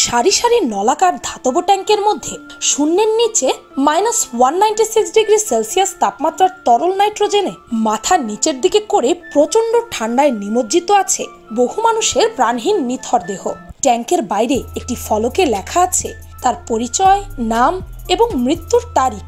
সারি সারি নলাকার ধাতব ট্যাঙ্কের মধ্যে শূন্যের নিচে -196°C তাপমাত্রার তরল নাইট্রোজেনে মাথার নিচের দিকে করে প্রচন্ড ঠান্ডায় নিমজ্জিত আছে বহু মানুষের প্রাণহীন নিথর দেহ। ট্যাঙ্কের বাইরে একটি ফলকে লেখা আছে তার পরিচয়, নাম এবং মৃত্যুর তারিখ।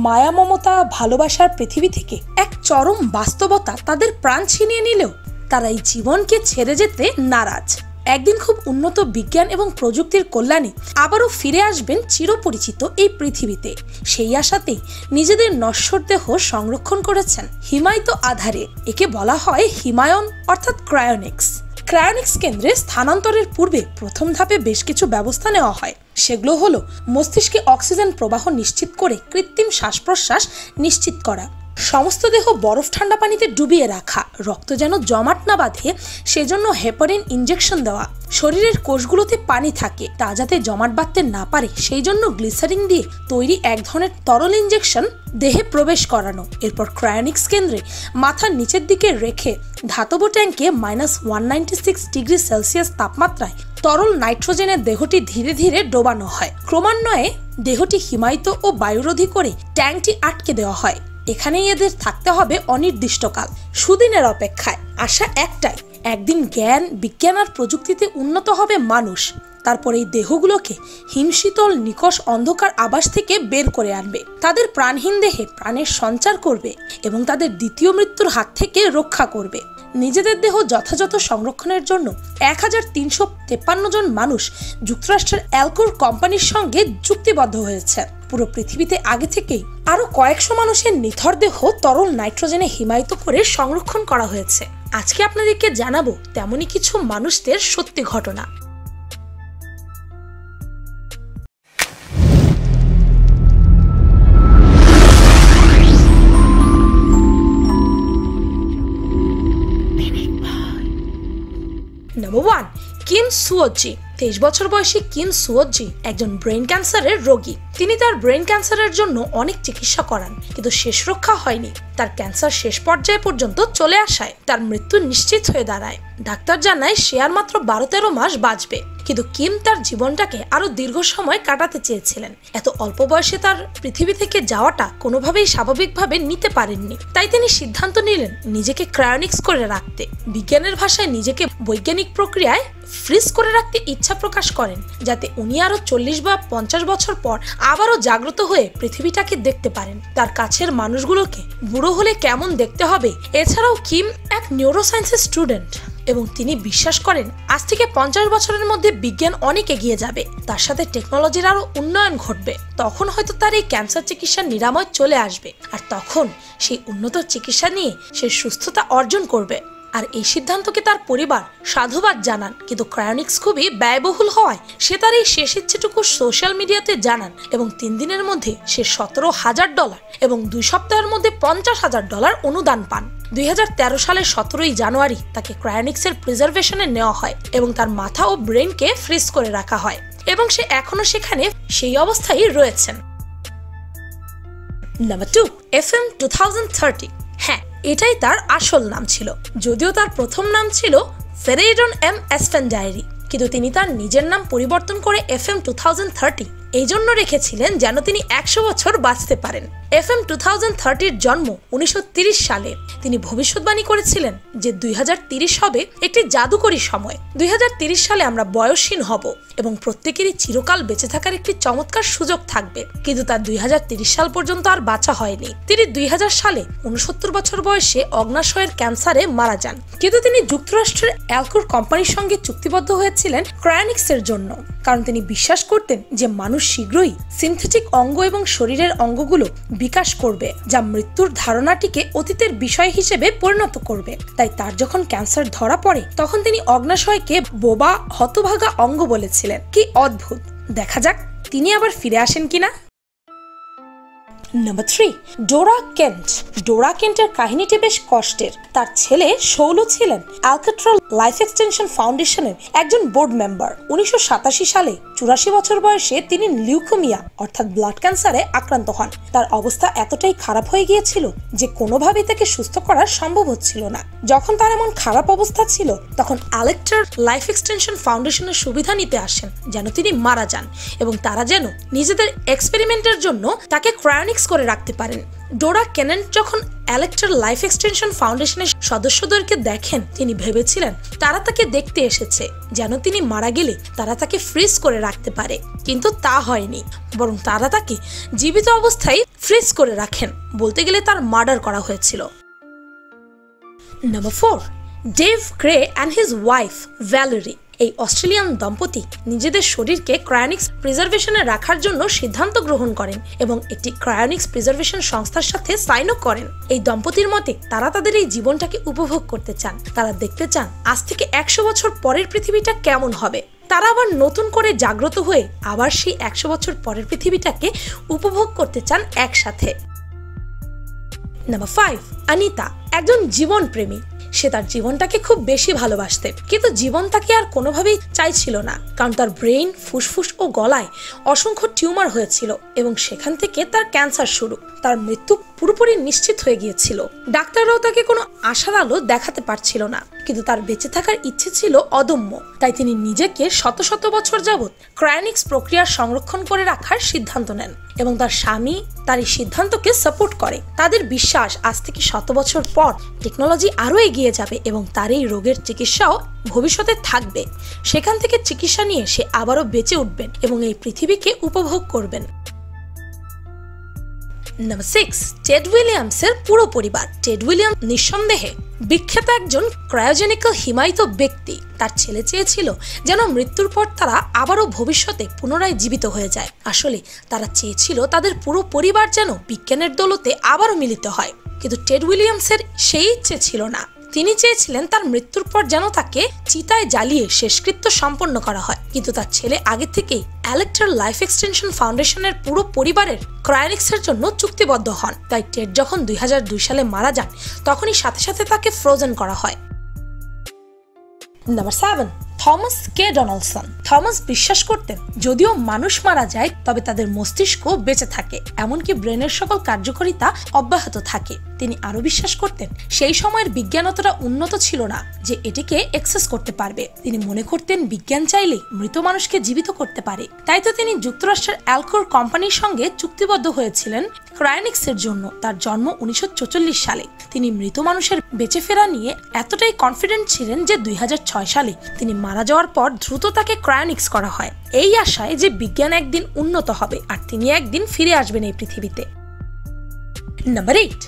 মায়া, মমতা, ভালোবাসার পৃথিবী থেকে এক চরম বাস্তবতা তাদের প্রাণ ছিনিয়ে নিলেও তারা এই জীবনকে ছেড়ে যেতে নারাজ। একদিন খুব উন্নত বিজ্ঞান এবং প্রযুক্তির কল্যাণে আবারও ফিরে আসবেন চিরপরিচিত এই পৃথিবীতে। সেই আশাতেই নিজেদের নশ্বর দেহ সংরক্ষণ করেছেন হিমায়িত আধারে। একে বলা হয় হিমায়ন অর্থাৎ ক্রায়োনিক্স। ক্রায়োনিক্স কেন্দ্রে স্থানান্তরের পূর্বে প্রথম ধাপে বেশ কিছু ব্যবস্থা নেওয়া হয়। সেগুলো হলো মস্তিষ্কে অক্সিজেন প্রবাহ নিশ্চিত করে কৃত্রিম শ্বাস প্রশ্বাস নিশ্চিত করা, সমস্ত দেহ বরফ ঠান্ডা পানিতে ডুবিয়ে রাখা, রক্ত যেন জমাট না বাঁধে সেজন্য হেপারিন ইনজেকশন দেওয়া, শরীরের কোষগুলোতে পানি থাকে তা যাতে জমাট বাঁধতে না পারে সেই জন্য গ্লিসারিন দিয়ে তৈরি এক ধরনের তরল ইনজেকশন দেহে প্রবেশ করানো। এরপর ক্রায়োনিক্স কেন্দ্রে মাথার নিচের দিকে রেখে ধাতব ট্যাঙ্কে -196°C তাপমাত্রায় তরল নাইট্রোজেনের দেহটি ধীরে ধীরে ডোবানো হয়। ক্রমান্বয়ে দেহটি হিমায়িত ও বায়ুরোধী করে ট্যাঙ্কটি আটকে দেওয়া হয়। এখানেই এদের থাকতে হবে অনির্দিষ্টকাল, সুদিনের অপেক্ষায়। আশা একটাই, একদিন জ্ঞান, বিজ্ঞান আর প্রযুক্তিতে উন্নত হবে মানুষ। তারপর এই দেহগুলোকে হিমশীতল নিকষ অন্ধকার আবাস থেকে বের করে আনবে, তাদের প্রাণহীন দেহে প্রাণের সঞ্চার করবে এবং তাদের দ্বিতীয় মৃত্যুর হাত থেকে রক্ষা করবে। নিজেদের দেহ যথাযথ সংরক্ষণের জন্য 1353 জন মানুষ যুক্তরাষ্ট্রের অ্যালকোর কোম্পানির সঙ্গে চুক্তিবদ্ধ হয়েছে। পুরো পৃথিবীতে আগে থেকেই আরো কয়েকশো মানুষের নিথর দেহ তরল নাইট্রোজেনে হিমায়িত করে সংরক্ষণ করা হয়েছে। আজকে আপনাদেরকে জানাবো তেমনই কিছু মানুষদের সত্যি ঘটনা। নম্বর 1, কিম সুওজি। 23 বছর বয়সী কিম সুওজি একজন ব্রেন ক্যান্সারের রোগী। তিনি তার ব্রেন ক্যান্সারের জন্য অনেক চিকিৎসা করান, কিন্তু শেষ রক্ষা হয়নি। তার ক্যান্সার শেষ পর্যায়ে পর্যন্ত চলে আসায় তার মৃত্যু নিশ্চিত হয়ে দাঁড়ায়। ডাক্তার জানায় সে আর মাত্র 12-13 মাস বাঁচবে, কিন্তু কিম তার জীবনটাকে আরো দীর্ঘ সময় কাটাতে চেয়েছিলেন। এত অল্প বয়সে তার পৃথিবী থেকে যাওয়াটা কোনোভাবেই স্বাভাবিকভাবে নিতে পারেননি। তাই তিনি সিদ্ধান্ত নিলেন নিজেকে ক্রায়োনিক্স করে রাখতে। বিজ্ঞানের ভাষায় নিজেকে বৈজ্ঞানিক প্রক্রিয়ায় ফ্রিজ করে রাখতে ইচ্ছা প্রকাশ করেন, যাতে উনি আরো 40 বা 50 বছর পর আবারও জাগ্রত হয়ে পৃথিবীটাকে দেখতে পারেন, তার কাছের মানুষগুলোকে বুড়ো হলে কেমন দেখতে হবে। এছাড়াও কিম এক নিউরোসায়েন্সের স্টুডেন্ট এবং তিনি বিশ্বাস করেন আজ থেকে 50 বছরের মধ্যে বিজ্ঞান অনেক এগিয়ে যাবে, তার সাথে টেকনোলজির আরো উন্নয়ন ঘটবে। তখন হয়তো তার এই ক্যান্সার চিকিৎসার নিরাময় চলে আসবে, আর তখন সেই উন্নত চিকিৎসা নিয়ে সে সুস্থতা অর্জন করবে। আর এই সিদ্ধান্তকে তার পরিবার সাধুবাদ জানান, কিন্তু ক্রায়োনিক্স খুবই ব্যয়বহুল হওয়ায় সে তার এই শেষ ইচ্ছেটুকু সোশ্যাল মিডিয়াতে জানান এবং 3 দিনের মধ্যে সে $17,000 এবং 2 সপ্তাহের মধ্যে $50,000 অনুদান পান। 2013 সালের 17 জানুয়ারি তাকে ক্রায়োনিক্সের প্রিজার্ভেশনে নেওয়া হয় এবং তার মাথা ও ব্রেনকে ফ্রিজ করে রাখা হয় এবং সে এখনো সেখানে সেই অবস্থায় রয়েছেন। Number 2, FM 2030। হ্যাঁ, এটাই তার আসল নাম ছিল, যদিও তার প্রথম নাম ছিল ফেরেইডন এম এসফেন্ডাইরি, কিন্তু তিনি তার নিজের নাম পরিবর্তন করে FM 2030 এই জন্য রেখেছিলেন যেন তিনি 100 বছর বাঁচতে পারেন। FM 2030 জন্ম 1930 সালে। তিনি ভবিষ্যৎবাণী করেছিলেন যে 2030 হবে একটি জাদুকরী সময়। 2030 সালে আমরা বয়সহীন হব এবং প্রত্যেকেরই চিরকাল বেঁচে থাকার একটি চমৎকার সুযোগ থাকবে, কিন্তু তার 2030 সাল পর্যন্ত আর বাঁচা হয়নি। তিনি 2000 সালে 69 বছর বয়সে অগ্নাশয়ের ক্যান্সারে মারা যান, কিন্তু তিনি যুক্তরাষ্ট্রের অ্যালকোর কোম্পানির সঙ্গে চুক্তিবদ্ধ হয়েছিলেন ক্রায়োনিক্সের জন্য, কারণ তিনি বিশ্বাস করতেন যে মানুষ শীঘ্রই সিনথেটিক অঙ্গ এবং শরীরের অঙ্গগুলো বিকাশ করবে, যা মৃত্যুর ধারণাটিকে অতীতের বিষয় হিসেবে পরিণত করবে। তাই তার যখন ক্যান্সার ধরা পড়ে তখন তিনি অগ্নাশয়কে বোবা, হতভাগা অঙ্গ বলেছিলেন। কি অদ্ভুত! দেখা যাক তিনি আবার ফিরে আসেন কিনা। নাম্বার 3, ডোরা কেন্ট। ডোরা কেন্টের কাহিনীটি বেশ কষ্টের। তার ছেলে শৌল ছিলেন অ্যালকাট্রাল লাইফ এক্সটেনশন ফাউন্ডেশনের একজন বোর্ড মেম্বার। 1987 সালে 84 বছর বয়সে তিনি লিউকেমিয়া অর্থাৎ ব্লাড ক্যান্সারে আক্রান্ত হন। তার অবস্থা এতটাই খারাপ হয়ে গিয়েছিল যে কোনোভাবেই তাকে সুস্থ করা সম্ভব হচ্ছিল না। যখন তার এমন খারাপ অবস্থা ছিল তখন অ্যালেক্টার লাইফ এক্সটেনশন ফাউন্ডেশনের সুবিধা নিতে আসেন যেন তিনি মারা যান এবং তারা যেন নিজেদের এক্সপেরিমেন্টের জন্য তাকে ক্রায়োনিক্স করে রাখতে পারেন। ডোরা কেনেন্ট যখন অ্যালেক্টার লাইফ এক্সটেনশন ফাউন্ডেশনের সদস্যদেরকে দেখেন তিনি ভেবেছিলেন তারা তাকে দেখতে এসেছে যেন তিনি মারা গেলে তারা তাকে ফ্রিজ করে রাখতে পারে, কিন্তু তা হয়নি, বরং তারা তাকে জীবিত অবস্থায় ফ্রিজ করে রাখেন। বলতে গেলে তার মার্ডার করা হয়েছিল। Number 4, Dave Grey and his wife Valerie. এই অস্ট্রেলিয়ান দম্পতি নিজেদের শরীরকে ক্রায়োনিক্স প্রিজার্ভেশনে রাখার জন্য সিদ্ধান্ত গ্রহণ করেন এবং একটি ক্রায়োনিক্স প্রিজার্ভেশন সংস্থার সাথে সাইনও করেন। এই দম্পতির মতে তারা তাদের এই জীবনটাকে উপভোগ করতে চান। তারা দেখতে চান আজ থেকে 100 বছর পরের পৃথিবীটা কেমন হবে। তারা আবার নতুন করে জাগ্রত হয়ে আবার সেই 100 বছর পরের পৃথিবীটাকে উপভোগ করতে চান একসাথে। নাম্বার 5, অনিতা একজন জীবন প্রেমী। সে তার জীবনটাকে খুব বেশি ভালোবাসতেন, কিন্তু জীবন তাকে আর কোনোভাবেই চাইছিল না, কারণ তার ব্রেইন, ফুসফুস ও গলায় অসংখ্য টিউমার হয়েছিল এবং সেখান থেকে তার ক্যান্সার শুরু। তার মৃত্যু পুরোপুরি নিশ্চিত হয়ে গিয়েছিল। ডাক্তাররাও তাকে কোনো আশার আলো দেখাতে পারছিল না, কিন্তু তার বেঁচে থাকার ইচ্ছে ছিল অদম্য। তাই তিনি নিজেকে শত শত বছর যাবৎ ক্রায়োনিক্স প্রক্রিয়া সংরক্ষণ করে রাখার সিদ্ধান্ত নেন এবং তার স্বামী তার এই সিদ্ধান্তকে সাপোর্ট করে। তাদের বিশ্বাস আজ থেকে 100 বছর পর টেকনোলজি আরো এগিয়ে যাবে এবং তার এই রোগের চিকিৎসাও ভবিষ্যতে থাকবে। সেখান থেকে চিকিৎসা নিয়ে সে আবারও বেঁচে উঠবেন এবং এই পৃথিবীকে উপভোগ করবেন। নাম্বার 6, টেড উইলিয়ামসের পুরো পরিবার। টেড উইলিয়ামস নিঃসন্দেহে বিখ্যাত একজন ক্রায়োজেনিক্যাল হিমায়িত ব্যক্তি। তার ছেলে চেয়েছিল যেন মৃত্যুর পর তারা আবারও ভবিষ্যতে পুনরায় জীবিত হয়ে যায়। আসলে তারা চেয়েছিল তাদের পুরো পরিবার যেন বিজ্ঞানের দৌলতে আবারও মিলিত হয়, কিন্তু টেড উইলিয়ামসের সেই ইচ্ছে ছিল না। তিনি চেয়েছিলেন তার মৃত্যুর পর যেন তাকে চিতায় জ্বালিয়ে শেষকৃত্য সম্পন্ন করা হয়, কিন্তু তার ছেলে আগে থেকেই অ্যালেক্টার লাইফ এক্সটেনশন ফাউন্ডেশনের পুরো পরিবারের ক্রায়োনিক্সের জন্য চুক্তিবদ্ধ হন। তাই টেড যখন 2002 সালে মারা যান তখনই সাথে সাথে তাকে ফ্রোজেন করা হয়। নাম্বার 7, থমাস কে ডোনাল্ডসন। থমাস বিশ্বাস করতেন যদিও মানুষ মারা যায় তবে তাদের মস্তিষ্ক বেঁচে থাকে, এমনকি ব্রেনের সকল কার্যকারিতা অব্যাহত থাকে। তিনি আরো বিশ্বাস করতেন সেই সময়ের বিজ্ঞান অতটা উন্নত ছিল না যে এটিকে অ্যাক্সেস করতে পারবে। তিনি মনে করতেন বিজ্ঞান চাইলে মৃত মানুষকে জীবিত করতে পারে। তাই তো তিনি যুক্তরাষ্ট্রের অ্যালকোর কোম্পানির সঙ্গে চুক্তিবদ্ধ হয়েছিলেন ক্রায়োনিক্সের জন্য। তার জন্ম 1944 সালে। তিনি মৃত মানুষের বেঁচে ফেরা নিয়ে এতটাই কনফিডেন্ট ছিলেন যে 2006 সালে তিনি মারা যাওয়ার পর দ্রুত তাকে ক্রায়োনিক্স করা হয়, এই আশায় যে বিজ্ঞান একদিন উন্নত হবে আর তিনি একদিন ফিরে আসবেন এই পৃথিবীতে। Number 8,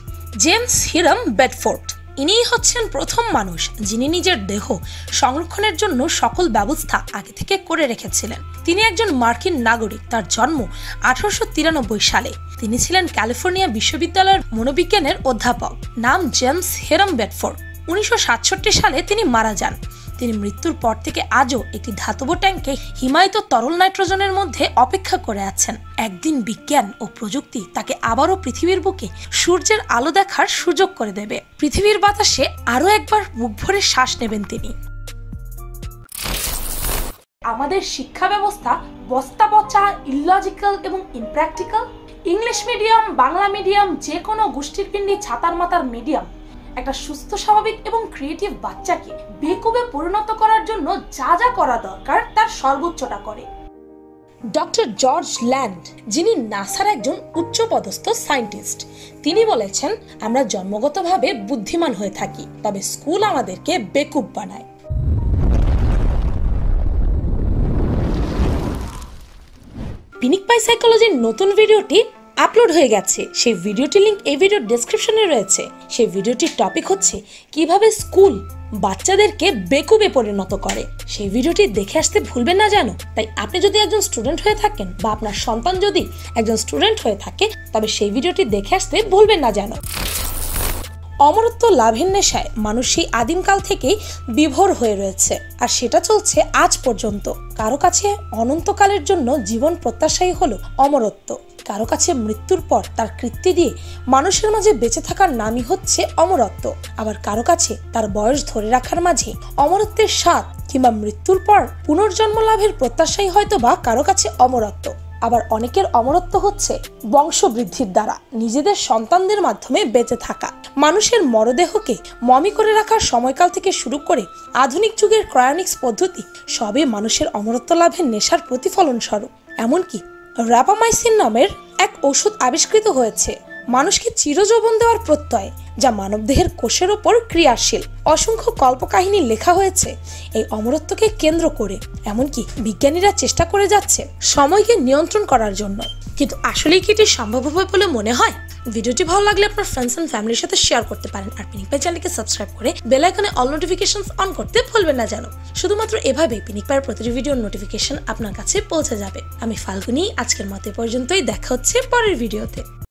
James Hiram Bedford. ইনিই হচ্ছেন প্রথম মানুষ যিনি নিজের দেহ সংরক্ষণের জন্য সকল ব্যবস্থা আগে থেকে করে রেখেছিলেন। তিনি একজন মার্কিন নাগরিক। তার জন্ম 1893 সালে। তিনি ছিলেন ক্যালিফোর্নিয়া বিশ্ববিদ্যালয়ের মনোবিজ্ঞানের অধ্যাপক। নাম জেমস হিরাম বেডফোর্ড। 1967 সালে তিনি মারা যান। তিনি মৃত্যুর পর থেকে আজও একটি ধাতব ট্যাঙ্কে হিমায়িত তরল নাইট্রোজেনের মধ্যে অপেক্ষা করে আছেন। একদিন বিজ্ঞান ও প্রযুক্তি তাকে আবারও পৃথিবীর বুকে সূর্যের আলো দেখার সুযোগ করে দেবে। পৃথিবীর বাতাসে আরো একবার বুক ভরে শ্বাস নেবেন তিনি। আমাদের শিক্ষা ব্যবস্থা বস্তা পচা, ইললজিক্যাল এবং impractical. English medium, Bangla medium, যে কোনো গোষ্ঠীর পিণ্ডি ছাতার মাতার মিডিয়াম একটা সুস্থ, স্বাভাবিক এবং ক্রিয়েটিভ বাচ্চাকে বেকুবে পরিণত করার জন্য যা যা করা দরকার তার সর্বোচ্চটা করে। ডক্টর জর্জ ল্যান্ড, যিনি নাসার একজন উচ্চপদস্থ সায়েন্টিস্ট, তিনি বলেছেন আমরা জন্মগতভাবে বুদ্ধিমান হয়ে থাকি, তবে স্কুল আমাদেরকে বেকুব বানায়। পিনিক পাই সাইকোলজির নতুন ভিডিওটি আপলোড হয়ে গেছে। সেই ভিডিওটির লিংক এই ভিডিওর ডেসক্রিপশনে রয়েছে। সেই ভিডিওটির টপিক হচ্ছে কিভাবে স্কুল বাচ্চাদেরকে বেকুবে পরিণত করে। সেই ভিডিওটি দেখে আসতে ভুলবেন না যেন। তাই আপনি যদি একজন স্টুডেন্ট হয়ে থাকেন বা আপনার সন্তান যদি একজন স্টুডেন্ট হয়ে থাকে তবে সেই ভিডিওটি দেখে আসতে ভুলবেন না যেন। অমরত্ব লাভের নেশায় মানুষ সেই আদিমকাল থেকেই বিভোর হয়ে রয়েছে, আর সেটা চলছে আজ পর্যন্ত। কারো কাছে অনন্তকালের জন্য জীবন প্রত্যাশাই হলো অমরত্ব, কারো কাছে মৃত্যুর পর তার কৃত্তি দিয়ে মানুষের মাঝে বেঁচে থাকার নামই হচ্ছে অমরত্ব। আবার কারো কাছে তার বয়স ধরে রাখার মাঝে অমরত্বের স্বাদ কিংবা মৃত্যুর পর পুনর্জন্ম লাভের প্রত্যাশাই হয়তো বা কারো কাছে অমরত্ব। আবার অনেকের অমরত্ব হচ্ছে বংশবৃদ্ধির দ্বারা নিজেদের সন্তানদের মাধ্যমে বেঁচে থাকা। মানুষের মরদেহকে মমি করে রাখার সময়কাল থেকে শুরু করে আধুনিক যুগের ক্রায়োনিক্স পদ্ধতি সবই মানুষের অমরত্ব লাভের নেশার প্রতিফলন স্বরূপ। এমনকি রাপামাইসিন নামের এক ওষুধ আবিষ্কৃত হয়েছে মানুষকে চিরযৌবন দেওয়ার প্রত্যয়, যা মানবদেহের কোষের ওপর ক্রিয়াশীল। অসংখ্য কল্পকাহিনী লেখা হয়েছে এই অমরত্বকে কেন্দ্র করে। এমনকি বিজ্ঞানীরা চেষ্টা করে যাচ্ছে সময়কে নিয়ন্ত্রণ করার জন্য। কিন্তু আসলেই কি এটি সম্ভব হবে বলে মনে হয়? ভিডিওটি ভালো লাগলে আপনার ফ্রেন্ডস এন্ড ফ্যামিলির সাথে শেয়ার করতে পারেন। আর পিনিক পাই চ্যানেলকে সাবস্ক্রাইব করে বেল আইকনে অল নোটিফিকেশনস অন করতে ভুলবেন না যেন। শুধুমাত্র এভাবেই পিনিক পাইয়ের প্রতিটি ভিডিওর নোটিফিকেশন আপনার কাছে পৌঁছে যাবে। আমি ফাল্গুনি, আজকের মতো পর্যন্তই। দেখা হচ্ছে পরের ভিডিওতে।